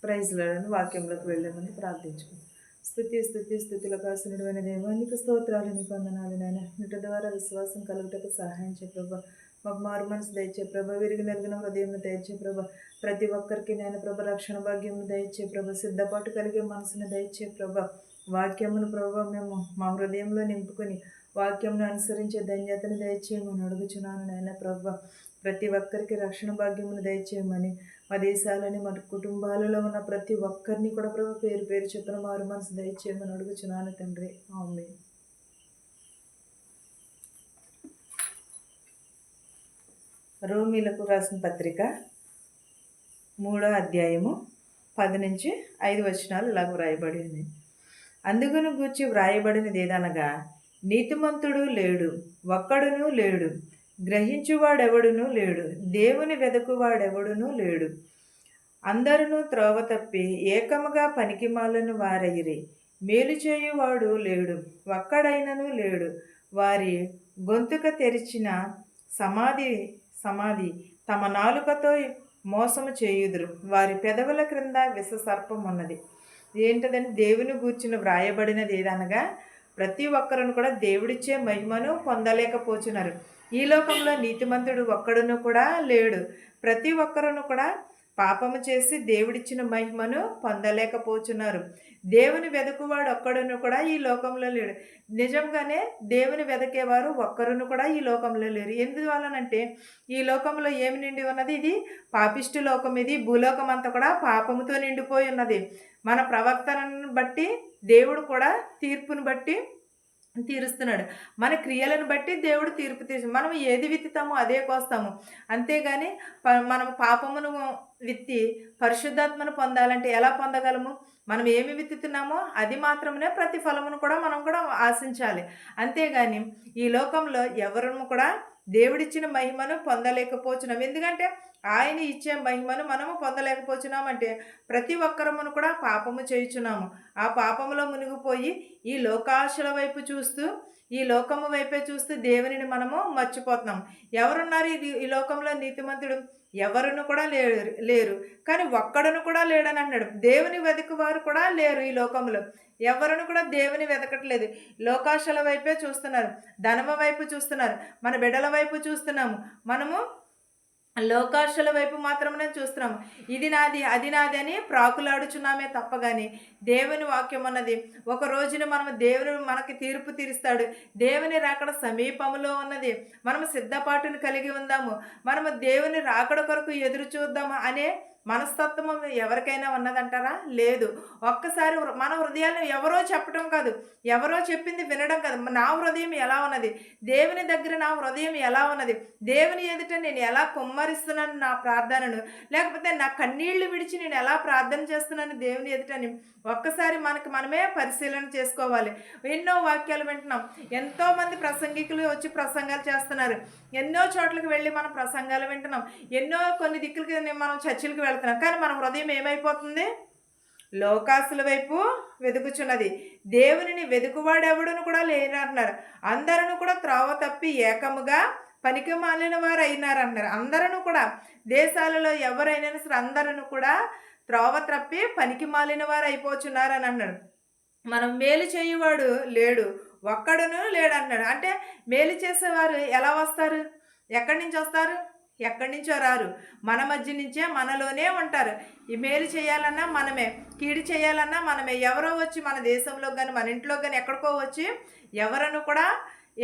Praise లాడని వాక్యంలోకి వెళ్ళే ముందు ప్రార్థించుకుందాం. స్థుతులకు ఆసనుడైన దేవా, నీకు స్తోత్రాలు, నీకు వందనాలు నాయన. వీటి ద్వారా విశ్వాసం కలుగుటకు సహాయం చే ప్రభా. మాకు మారు మనసు దయచే ప్రభా, విరిగి నలిగిన హృదయం దయచే ప్రభా. ప్రతి ఒక్కరికి నేను ప్రభా రక్షణ భాగ్యం దయచే ప్రభా, సిద్ధపాటు కలిగే మనసును దయచే ప్రభా. వాక్యమును ప్రభా మేము మా హృదయంలో నింపుకొని వాక్యంను అనుసరించే ధన్యతను దయచేయమని అడుగుచున్నాను నాయన ప్రభా. ప్రతి ఒక్కరికి రక్షణ భాగ్యమును దయచేయమని, మా దేశాలని మా కుటుంబాలలో ఉన్న ప్రతి ఒక్కరిని కూడా ప్రభు పేరు పేరు చెప్పిన మారు మనసు దయచేయమని అడుగుచున్నాను తండ్రి. ఆమేన్. రోమీలకు రాసిన పత్రిక 3వ అధ్యాయము 10 నుంచి 5 వచనాలు ఇలాగ వ్రాయబడింది. అందుకును గూర్చి వ్రాయబడినది ఏదనగా, నీతిమంతుడు లేడు, ఒక్కడునూ లేడు, గ్రహించువాడెవడునూ లేడు, దేవుని వెదకువాడెవడునూ లేడు. అందరూ త్రోవ తప్పి ఏకముగా పనికిమాలిన వారయిరి, మేలు చేయువాడు లేడు, ఒక్కడైనను లేడు. వారి గొంతుక తెరిచిన సమాధి తమ నాలుకతో మోసము చేయుదురు, వారి పెదవుల క్రింద విష సర్పం ఉన్నది. ఏంటదని దేవుని గూర్చిన వ్రాయబడినది ఏదనగా, ప్రతి ఒక్కరును కూడా దేవుడిచ్చే మహిమను పొందలేకపోతున్నారు. ఈ లోకంలో నీతిమంతుడు ఒక్కడును కూడా లేడు. ప్రతి ఒక్కరును కూడా పాపము చేసి దేవుడిచ్చిన మహిమను పొందలేకపోతున్నారు. దేవుని వెదకువాడు ఒక్కడును కూడా ఈ లోకంలో లేడు. నిజంగానే దేవుని వెదకేవారు ఒక్కరును కూడా ఈ లోకంలో లేరు. ఎందువలనంటే ఈ లోకంలో ఏమి నిండి ఉన్నది? ఇది పాపిష్టి లోకం. ఇది భూలోకం అంతా కూడా పాపముతో నిండిపోయి ఉన్నది. మన ప్రవర్తనను బట్టి దేవుడు కూడా తీర్పును బట్టి తీరుస్తున్నాడు. మన క్రియలను బట్టి దేవుడు తీర్పు మనం ఏది విత్తుతామో అదే కోస్తాము. అంతేగాని మనం పాపమును విత్తి పరిశుద్ధాత్మను పొందాలంటే ఎలా పొందగలము? మనం ఏమి విత్తుతున్నామో అది మాత్రమే ప్రతిఫలమును కూడా మనం కూడా ఆశించాలి. అంతేగాని ఈ లోకంలో ఎవరు కూడా దేవుడిచ్చిన మహిమను పొందలేకపోతున్నాం. ఎందుకంటే ఆయన ఇచ్చే మహిమను మనము పొందలేకపోతున్నామంటే ప్రతి ఒక్కరమును కూడా పాపము చేయుచున్నాము. ఆ పాపములో మునిగిపోయి ఈ లోకాశల వైపు చూస్తూ, ఈ లోకము వైపే చూస్తూ దేవునిని మనము మర్చిపోతున్నాం. ఎవరున్నారు ఈ లోకంలో నీతిమంతుడు? ఎవరును కూడా లేరు. కానీ ఒక్కడును కూడా లేడని అన్నాడు. దేవుని వెతుకు వారు కూడా లేరు ఈ లోకంలో. ఎవరును కూడా దేవుని వెతకట్లేదు. లోకాశల వైపే చూస్తున్నారు, ధనము వైపు చూస్తున్నారు, మన బిడ్డల వైపు చూస్తున్నాము. మనము లోకాశల వైపు మాత్రమే చూస్తున్నాము. ఇది నాది, అది నాది అని ప్రాకులాడుచున్నామే తప్ప కానీ దేవుని వాక్యం అన్నది ఒక రోజున దేవుని మనకి తీర్పు తీరుస్తాడు. దేవుని రాకడ సమీపంలో ఉన్నది. మనము సిద్ధపాటును కలిగి ఉందాము. మనము దేవుని రాకడ కొరకు ఎదురు చూద్దాము అనే మనస్తత్వం ఎవరికైనా ఉన్నదంటారా? లేదు. ఒక్కసారి మన హృదయాన్ని ఎవరో చెప్పడం కాదు, ఎవరో చెప్పింది వినడం కాదు. నా హృదయం ఎలా ఉన్నది, దేవుని దగ్గర నా హృదయం ఎలా ఉన్నది, దేవుని ఎదుట నేను ఎలా కుమ్మరిస్తున్నాను నా ప్రార్థనను, లేకపోతే నా కన్నీళ్లు విడిచి నేను ఎలా ప్రార్థన చేస్తున్నాను దేవుని ఎదుటని ఒక్కసారి మనమే పరిశీలన చేసుకోవాలి. ఎన్నో వాక్యాలు వింటున్నాం. ఎంతోమంది ప్రసంగికులు వచ్చి ప్రసంగాలు చేస్తున్నారు. ఎన్నో చోట్లకి వెళ్ళి మనం ప్రసంగాలు వింటున్నాం. కొన్ని దిక్కులకి మనం చర్చిలకు వెళ్తున్నాం. కానీ మన హృదయం ఏమైపోతుంది? లోకాసుల వైపు వెతుకుచున్నది. దేవునిని వెతుకువాడెవడును కూడా లేనంటున్నారు. అందరూ కూడా త్రోవ తప్పి ఏకముగా పనికి మాలిన వారు అయినారంటున్నారు. అందరూ కూడా దేశాలలో ఎవరైనా సరే అందరూ కూడా త్రోవ తప్పి పనికి మాలిన వారు అయిపోచున్నారని అన్నాడు. మనం మేలు చేయువాడు లేడు, ఒక్కడును లేడన్నాడు. అంటే మేలు చేసేవారు ఎలా వస్తారు? ఎక్కడి నుంచి వస్తారు? ఎక్కడి నుంచో రారు. మన మధ్య నుంచే మనలోనే ఉంటారు. ఈ మేలు చేయాలన్నా మనమే, కీడు చేయాలన్నా మనమే. ఎవరో వచ్చి మన దేశంలో కానీ మన ఇంట్లో కానీ ఎక్కడికో వచ్చి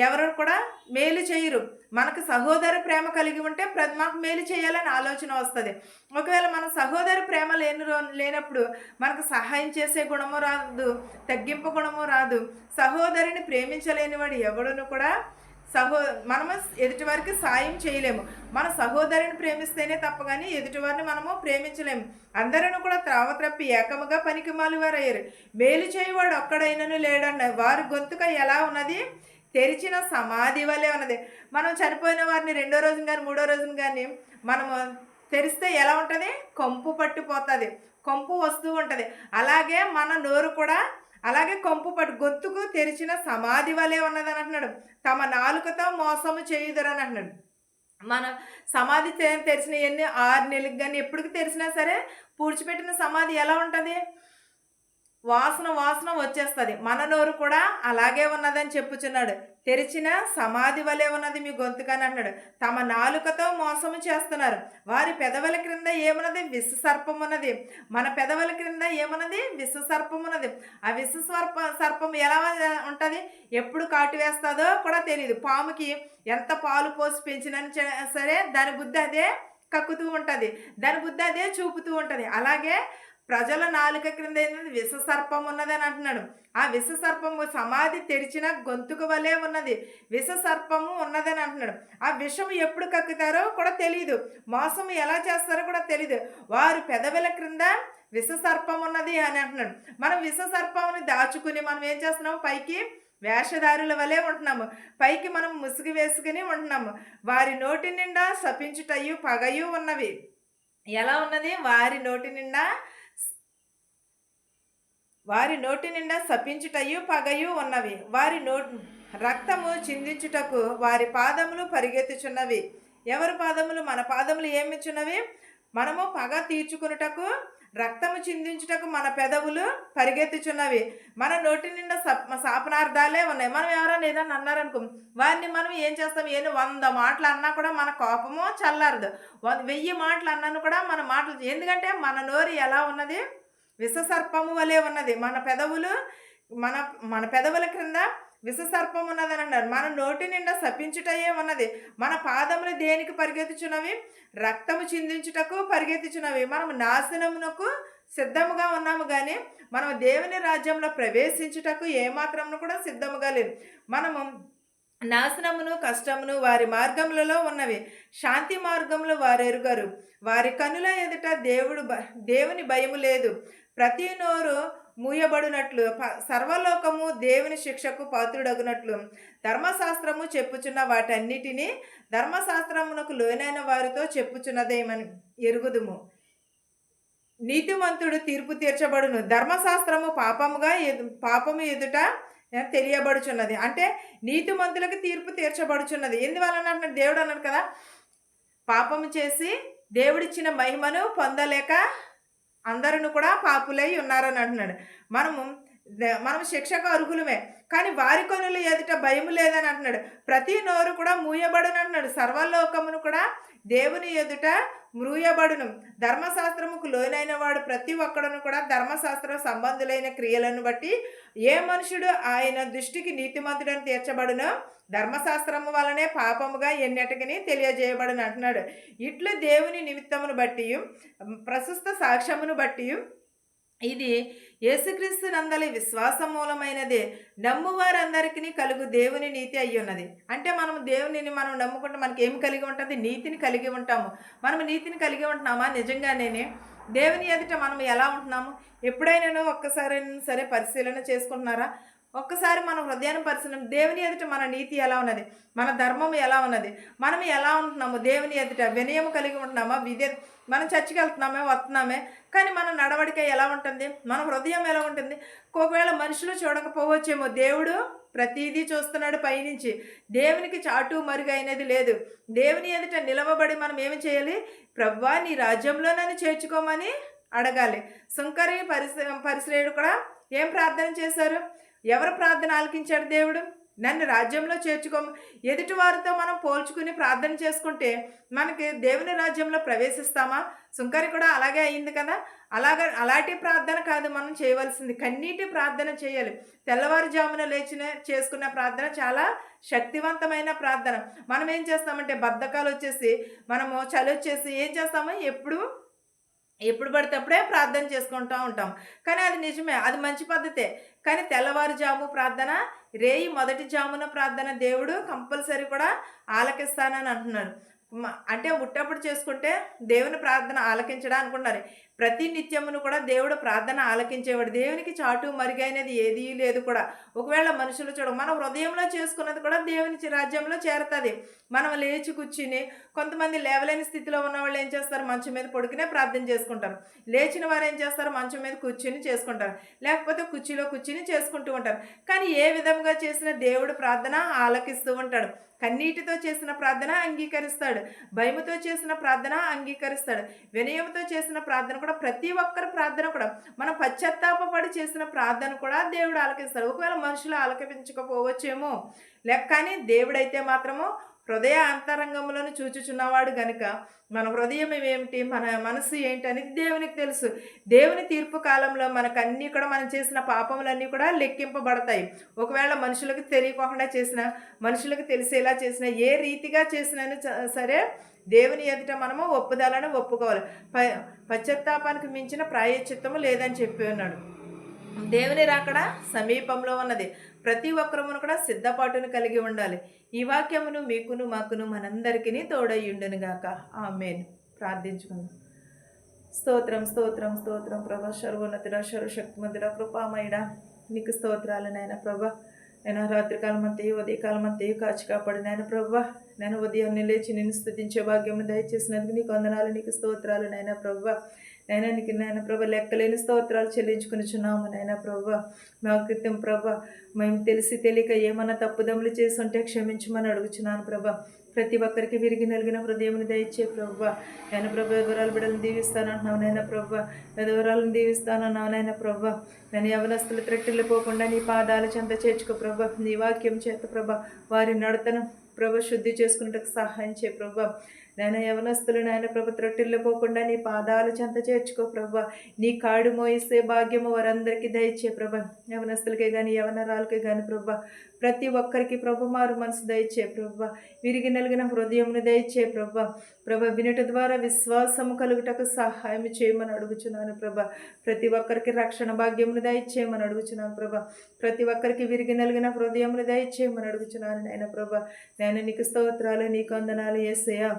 ఎవరు కూడా మేలు చేయరు. మనకు సహోదర ప్రేమ కలిగి ఉంటే మాకు మేలు చేయాలని ఆలోచన వస్తుంది. ఒకవేళ మన సహోదర ప్రేమ లేనప్పుడు మనకు సహాయం చేసే గుణము రాదు, తగ్గింపు గుణము రాదు. సహోదరిని ప్రేమించలేని వాడు ఎవడును కూడా మనము ఎదుటివారికి సాయం చేయలేము. మన సహోదరిని ప్రేమిస్తేనే తప్ప కానీ ఎదుటివారిని మనము ప్రేమించలేము. అందరూ కూడా త్రోవ తప్పి ఏకముగా పనికిమాలి వారు అయ్యారు. మేలు చేయవాడు ఒక్కడైనను లేడన్న. వారి గొంతుక ఎలా ఉన్నది? తెరిచిన సమాధి వలె ఉన్నది. మనం చనిపోయిన వారిని 2వ రోజున కానీ 3వ రోజున కానీ మనము తెరిస్తే ఎలా ఉంటుంది? కంపు పట్టిపోతుంది, కంపు వస్తూ ఉంటుంది. అలాగే మన నోరు కూడా అలాగే కంపు గొంతుకు తెరిచిన సమాధి వలె ఉన్నదని అంటున్నాడు. తమ నాలుకతో మోసము చేయుదురని అంటున్నాడు. మన సమాధి తెరిచిన ఎన్ని 6 నెలలకు గాని ఎప్పటికి తెరిచినా సరే పూడ్చిపెట్టిన సమాధి ఎలా ఉంటది? వాసన వాసన వచ్చేస్తది. మన నోరు కూడా అలాగే ఉన్నదని చెప్పుచున్నాడు. తెరిచిన సమాధి వలె ఉన్నది మీ గొంతుకని అంటున్నాడు. తమ నాలుకతో మోసము చేస్తున్నారు. వారి పెదవుల క్రింద ఏమున్నది? విషసర్పమున్నది. మన పెదవుల క్రింద ఏమున్నది? విషసర్పమున్నది. ఆ సర్పం ఎలా ఉంటది? ఎప్పుడు కాటు వేస్తదో కూడా తెలీదు. పాముకి ఎంత పాలు పోసి పెంచినా సరే దాని బుద్ధి అదే కక్కుతూ ఉంటది. దాని బుద్ధి అదే చూపుతూ ఉంటది. అలాగే ప్రజల నాలుక క్రింద ఏంటంటే విషసర్పం ఉన్నదని అంటున్నాడు. ఆ విషసర్పము సమాధి తెరిచిన గొంతుక వలె ఉన్నది. విషసర్పము ఉన్నదని అంటున్నాడు. ఆ విషము ఎప్పుడు కక్కుతారో కూడా తెలియదు. మోసం ఎలా చేస్తారో కూడా తెలియదు. వారు పెదవుల క్రింద విషసర్పం ఉన్నది అని అంటున్నాడు. మనం విషసర్పంని దాచుకుని మనం ఏం చేస్తున్నాము? పైకి వేషధారుల వలె ఉంటున్నాము. పైకి మనం ముసుగు వేసుకుని ఉంటున్నాము. వారి నోటి నిండా శపించుటయు పగయు ఉన్నవి. ఎలా ఉన్నది? వారి నోటి నిండా శపించుటయు పగయు ఉన్నవి. వారి రక్తము చిందించుటకు వారి పాదములు పరిగెత్తుచున్నవి. ఎవరి పాదములు? మన పాదములు ఏమిచ్చున్నవి? మనము పగ తీర్చుకున్నటకు రక్తము చిందించుటకు మన పెదవులు పరిగెత్తుచున్నవి. మన నోటి నిండా శాపనార్థాలే ఉన్నాయి. మనం ఎవరైనా ఏదన్నా అన్నారనుకో, వారిని మనం ఏం చేస్తాం? 100 మాటలు అన్నా కూడా మన కోపము చల్లారదు. 1000 మాటలు అన్నాను కూడా మన మాటలు, ఎందుకంటే మన నోరు ఎలా ఉన్నది? విషసర్పము వలె ఉన్నది. మన పెదవుల క్రింద విషసర్పం ఉన్నదని అన్నారు. మన నోటి నిండా శపించుటయే ఉన్నది. మన పాదములు దేనికి పరిగెత్తుచున్నవి? రక్తము చిందించుటకు పరిగెత్తుచున్నవి. మనం నాశనమునకు సిద్ధముగా ఉన్నాము కానీ మనం దేవుని రాజ్యంలో ప్రవేశించుటకు ఏమాత్రమును కూడా సిద్ధముగా లేదు. మనము నాశనమును కష్టమును వారి మార్గములలో ఉన్నవి. శాంతి మార్గములు వారు ఎరుగరు. వారి కనుల ఎదుట దేవుని భయము లేదు. ప్రతి నోరు మూయబడినట్లు సర్వలోకము దేవుని శిక్షకు పాత్రుడగునట్లు ధర్మశాస్త్రము చెప్పుచున్న వాటన్నిటినీ ధర్మశాస్త్రమునకు లోనైన వారితో చెప్పుచున్నదేమని ఎరుగుదుము. నీతిమంతుడు తీర్పు తీర్చబడును. ధర్మశాస్త్రము పాపము ఎదుట తెలియబడుచున్నది. అంటే నీతిమంతులకు తీర్పు తీర్చబడుచున్నది. ఎందువలన అంటే దేవుడు అన్నాడు కదా, పాపము చేసి దేవుడిచ్చిన మహిమను పొందలేక అందరూ కూడా పాపులై ఉన్నారని అంటున్నాడు. మనం శిక్షకు అర్హులమే, కానీ వారి కనుల ఎదుట భయం లేదని అంటున్నాడు. ప్రతి నోరు కూడా మూయబడును అంటున్నాడు. సర్వలోకమును కూడా దేవుని ఎదుట మ్రూయబడును. ధర్మశాస్త్రముకు లోనైన వాడు ప్రతి ఒక్కడును కూడా ధర్మశాస్త్రం సంబంధులైన క్రియలను బట్టి ఏ మనుషుడు ఆయన దృష్టికి నీతిమంతుడని తీర్చబడునో ధర్మశాస్త్రము వలనే పాపముగా ఎన్నటికని తెలియజేయబడును అంటున్నాడు. ఇట్లు దేవుని నిమిత్తమును బట్టి ప్రశస్త సాక్ష్యమును బట్టి ఇది యేసుక్రీస్తు నందలి విశ్వాస మూలమైనదే. నమ్మువారందరికీ కలుగు దేవుని నీతి అయ్యున్నది. అంటే మనం దేవునిని మనం నమ్ముకుంటే మనకి ఏమి కలిగి ఉంటుంది? నీతిని కలిగి ఉంటాము. మనం నీతిని కలిగి ఉంటున్నామా? నిజంగానే దేవుని ఎదుట మనం ఎలా ఉంటున్నాము? ఎప్పుడైనా ఒక్కసారి సరే పరిశీలన చేసుకుంటున్నారా? ఒక్కసారి మన హృదయాన్ని పరిశీలన, దేవుని ఎదుట మన నీతి ఎలా ఉన్నది? మన ధర్మం ఎలా ఉన్నది? మనం ఎలా ఉంటున్నాము? దేవుని ఎదుట వినయం కలిగి ఉంటున్నామా? మనం చర్చికి వెళ్తున్నామే, వస్తున్నామే, కానీ మన నడవడిక ఎలా ఉంటుంది? మన హృదయం ఎలా ఉంటుంది? ఒకవేళ మనుషులు చూడకపోవచ్చేమో, దేవుడు ప్రతిదీ చూస్తున్నాడు పైనుంచి. దేవునికి చాటు మరుగైనది లేదు. దేవుని ఎదుట నిలవబడి మనం ఏమి చేయాలి? ప్రభువా నీ రాజ్యంలో నన్ను చేర్చుకోమని అడగాలి. సుంకరి పరిశ్రేయుడు కూడా ఏం ప్రార్థన చేశారు? ఎవరు ప్రార్థన ఆలకించాడు? దేవుడు. నన్ను రాజ్యంలో చేర్చుకోము. ఎదుటి వారితో మనం పోల్చుకుని ప్రార్థన చేసుకుంటే మనకి దేవుని రాజ్యంలో ప్రవేశిస్తామా? సుంకరి కూడా అలాగే అయింది కదా. అలాంటి ప్రార్థన కాదు మనం చేయవలసింది, కన్నీటి ప్రార్థన చేయాలి. తెల్లవారుజామున చేసుకున్న ప్రార్థన చాలా శక్తివంతమైన ప్రార్థన. మనం ఏం చేస్తామంటే బద్ధకాలు వచ్చేసి, మనము చలి వచ్చేసి ఏం చేస్తాము? ఎప్పుడు పడితే అప్పుడే ప్రార్థన చేసుకుంటూ ఉంటాం. కానీ అది నిజమే, అది మంచి పద్ధతే. కానీ తెల్లవారుజాము ప్రార్థన, రేయి మొదటి జామున ప్రార్థన దేవుడు కంపల్సరీ కూడా ఆలకిస్తానని అంటున్నాడు. అంటే ఉట్టప్పుడు చేసుకుంటే దేవుని ప్రార్థన ఆలకించడా అనుకున్నారు. ప్రతి నిత్యమును కూడా దేవుడు ప్రార్థన ఆలకించేవాడు. దేవునికి చాటు మరుగైనది ఏదీ లేదు కూడా. ఒకవేళ మనుషులు మన హృదయంలో చేసుకున్నది కూడా దేవుని రాజ్యంలో చేరతది. మనం లేచి కూర్చుని కొంతమంది లేవలేని స్థితిలో ఉన్నవాళ్ళు ఏం చేస్తారు, మంచం మీద పడుకునే ప్రార్థన చేసుకుంటారు. లేచిన వారు ఏం చేస్తారు, మంచం మీద కూర్చుని చేసుకుంటారు. లేకపోతే కుర్చీలో కూర్చుని చేసుకుంటూ ఉంటారు. కానీ ఏ విధంగా చేసిన దేవుడు ప్రార్థన ఆలకిస్తూ ఉంటాడు. కన్నీటితో చేసిన ప్రార్థన అంగీకరిస్తాడు. భయముతో చేసిన ప్రార్థన అంగీకరిస్తాడు. వినయంతో చేసిన ప్రార్థన కూడా, ప్రతి ఒక్కరి ప్రార్థన కూడా, మనం పశ్చాత్తాపపడి చేసిన ప్రార్థన కూడా దేవుడు ఆలకిస్తాడు. ఒకవేళ మనుషులు ఆలకించకపోవచ్చేమో కానీ దేవుడైతే మాత్రము హృదయ అంతరంగములను చూచుచున్నవాడు గనుక మన హృదయం ఏమిటి, మన మనసు ఏంటి అనేది దేవునికి తెలుసు. దేవుని తీర్పు కాలంలో మనకన్నీ కూడా, మనం చేసిన పాపములన్నీ కూడా లెక్కింపబడతాయి. ఒకవేళ మనుషులకు తెలియకుండా చేసిన, మనుషులకు తెలిసేలా చేసిన, ఏ రీతిగా చేసినా సరే దేవుని ఎదుట మనము ఒప్పుదలను ఒప్పుకోవాలి. పశ్చాత్తాపానికి మించిన ప్రాయశ్చిత్తము లేదని చెప్పి ఉన్నాడు. దేవుని రాకడ సమీపంలో ఉన్నది. ప్రతి ఒక్కరమును కూడా సిద్ధపాటును కలిగి ఉండాలి. ఈ వాక్యమును మీకును మాకును మనందరికీ తోడయ్యుండును గాక. ఆమేన్. ప్రార్థించుకుందాం. స్తోత్రం స్తోత్రం స్తోత్రం ప్రభా, సర్వోన్నతుడా, సర్వశక్తిమంతుడా, కృపామయుడా, నీకు స్తోత్రాలు నాయన ప్రభా. నేను రాత్రికాలం అంతయు ఉదయకాలం అంతయు కాచి కాపాడు నాయన ప్రభా. నేను ఉదయాన్నే లేచి నిన్ను స్తుతించే భాగ్యము దయచేసినందుకు నీకు వందనాలు, నీకు స్తోత్రాలు నాయన ప్రభా. నైనా నీకు నాయన ప్రభా లెక్కలేని స్తోత్రాలు చెల్లించుకునిచున్నాము నాయన ప్రభా. మా క్రితం ప్రభా మేము తెలిసి తెలియక ఏమన్నా తప్పుదమ్ములు చేసి ఉంటే క్షమించమని అడుగుచున్నాను ప్రభా. ప్రతి ఒక్కరికి విరిగి నలిగిన హృదయముని దయచే ప్రభా. నేను ప్రభా వివరాలు బిడ్డలను దీవిస్తానంటున్నావు నాయన ప్రభా. వివరాలను దీవిస్తానన్నావు నాయన ప్రభా. నేను యవనస్తులు త్రెట్టిల్లిపోకుండా నీ పాదాల చెంత చేర్చుకో ప్రభా. నీ వాక్యం చేత ప్రభా వారి నడతను ప్రభా శుద్ధి చేసుకున్నట్టుకు సహాయం చే ప్రభా. నాయన యవనస్తులు నాయన ప్రభ త్రొట్టిల్లిపోకుండా నీ పాదాలు చెంత చేర్చుకో ప్రభా. నీ కాడు మోయిస్తే భాగ్యము వారందరికీ దయచే ప్రభా. యవనస్తులకే కానీ యవనరాలకే కానీ ప్రభా, ప్రతి ఒక్కరికి ప్రభు మారు మనసు దయచే ప్రభా. విరిగి నలిగిన హృదయమును దయచే ప్రభా. ప్రభా వినుట ద్వారా విశ్వాసము కలుగుటకు సహాయం చేయమని అడుగుచున్నాను ప్రభా. ప్రతి ఒక్కరికి రక్షణ భాగ్యమును దయచేయమని అడుగుచున్నాను ప్రభా. ప్రతి ఒక్కరికి విరిగి నలిగిన హృదయమును దయచేయమని అడుగుచున్నాను నాయన ప్రభా. నేను నీకు స్తోత్రాలు, నీకు వందనాలు యేసయ్యా.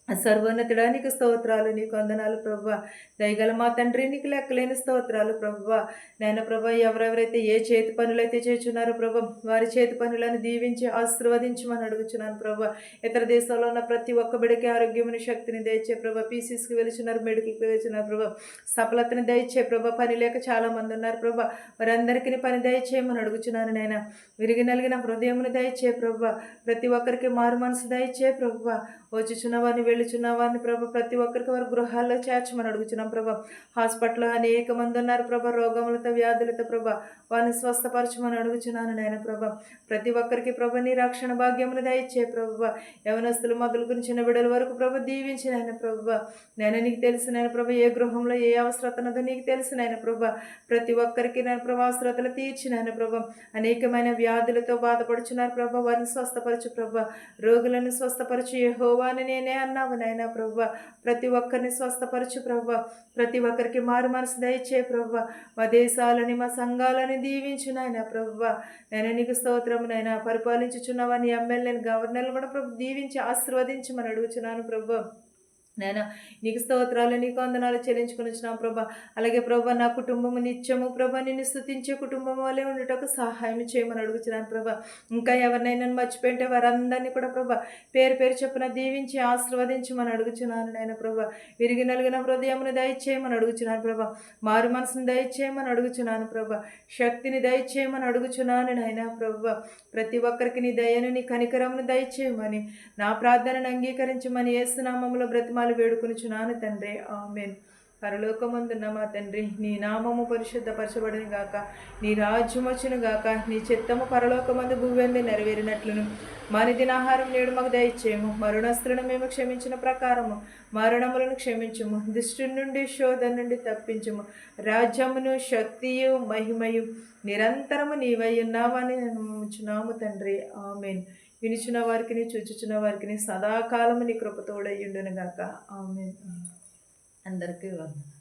సర్వోన్నతుడా నీకు స్తోత్రాలు, నీకు వందనాలు ప్రభా. దయగల మా తండ్రి నీకు లెక్కలేని స్తోత్రాలు ప్రభా. నాయన ప్రభా ఎవరెవరైతే ఏ చేతి పనులు అయితే చేస్తున్నారో ప్రభా, వారి చేతి పనులను దీవించి ఆశీర్వదించమని అడుగుచున్నాను ప్రభా. ఇతర దేశాల్లో ఉన్న ప్రతి ఒక్క బిడ్డకి ఆరోగ్యముని శక్తిని దయచే ప్రభా. పీసీస్కి వెళ్తున్నారు, మెడికల్కి వెళ్తున్నారు ప్రభా. సఫలతని దయచే ప్రభా. పని లేక చాలామంది ఉన్నారు ప్రభా, వారందరికీ పని దయచేయమని అడుగుచున్నాను నాయన. విరిగి నలిగిన హృదయమును దయచే ప్రభా. ప్రతి ఒక్కరికి మారు మనసు దయచే ప్రభా. వచ్చుచున్న వారిని వెళ్ళుచున్న వారిని ప్రభా ప్రతి ఒక్కరికి వారి గృహాల్లో చేర్చమని అడుగుచున్నాం ప్రభా. హాస్పిటల్లో అనేక మంది ఉన్నారు ప్రభా, రోగములతో వ్యాధులతో ప్రభా, వారిని స్వస్థపరచమని అడుగుచున్నాను నాయన ప్రభా. ప్రతి ఒక్కరికి ప్రభా నీ రక్షణ భాగ్యమును దయచే ప్రభా. యవనస్తులు మొదలుకొని చిన్న బిడ్డల వరకు ప్రభా దీవించిన ఆయన ప్రభా. నేను నీకు తెలుసు నాయన ప్రభా, ఏ గృహంలో ఏ అవసరత ఉన్నదో నీకు తెలుసు నాయన ప్రభా. ప్రతి ఒక్కరికి నేను ప్రభా అవసరతలు తీర్చిన ఆయన ప్రభా. అనేకమైన వ్యాధులతో బాధపడుచున్నారు ప్రభా, వారిని స్వస్థపరచు ప్రభా. రోగులను స్వస్థపరచు యెహోవాని నేనే అన్నావు నాయన ప్రభా. ప్రతి ఒక్కరిని స్వస్థపరచు ప్రభా. ప్రతి ఒక్కరికి మారు మనసు దయచే ప్రభా. మా దేశాలని మా సంఘాలని దీవించు నాయన ప్రభా. నేను నీకు స్తోత్రము నాయన. పరిపాలించుచున్నవాని ఎమ్మెల్యేని గవర్నర్లు కూడా ప్రభు దీవించి ఆశీర్వదించమని అడుగుచున్నాను ప్రభా. నేను నీకు స్తోత్రాలు, నీకు వందనాలు చెల్లించుకుని వచ్చినాం ప్రభా. అలాగే ప్రభా నా కుటుంబము నిత్యము ప్రభా నిన్ను స్తుతించే కుటుంబం వల్లే ఉండటకు సహాయం చేయమని అడుగుతున్నాను ప్రభా. ఇంకా ఎవరినైనా మర్చిపోయింటే వారందరినీ కూడా ప్రభా పేరు పేరు చొప్పున దీవించి ఆశీర్వదించమని అడుగుచున్నాను నాయన ప్రభా. విరిగి నలిగిన హృదయమును దయచేయమని అడుగుచున్నాను ప్రభా. మారు మనసును దయచేయమని అడుగుచున్నాను ప్రభా. శక్తిని దయచేయమని అడుగుచున్నాను నాయన ప్రభా. ప్రతి ఒక్కరికి నీ దయను, నీ కనికరమును దయచేయమని, నా ప్రార్థనను అంగీకరించమని యేసునామములో బ్రతిమాలు వేడుకొనుచున్నాను తండ్రి. ఆమేన్. పరలోకమందున్న మా తండ్రి, నీ నామము పరిశుద్ధపరచబడిన గాక, నీ రాజ్యం వచ్చును గాక, నీ చిత్తము పరలోకమందు భూమియందు నెరవేరినట్లును మానిదిన ఆహారం నేడు మాకు దయచేయము. మరణస్తులను మేము క్షమించిన ప్రకారము మరణములను క్షమించము. దుష్టు నుండి శోధన నుండి తప్పించము. రాజ్యమును శక్తియు మహిమయు నిరంతరము నీవై ఉన్నావని నమ్ముచున్నాము తండ్రి. ఆమేన్. వినుచున్న వారికి, చూచుచున్న వారికి సదాకాలము నీ కృప తోడయ్యుండును గాక. ఆమేన్. అందరికీ వందనాలు.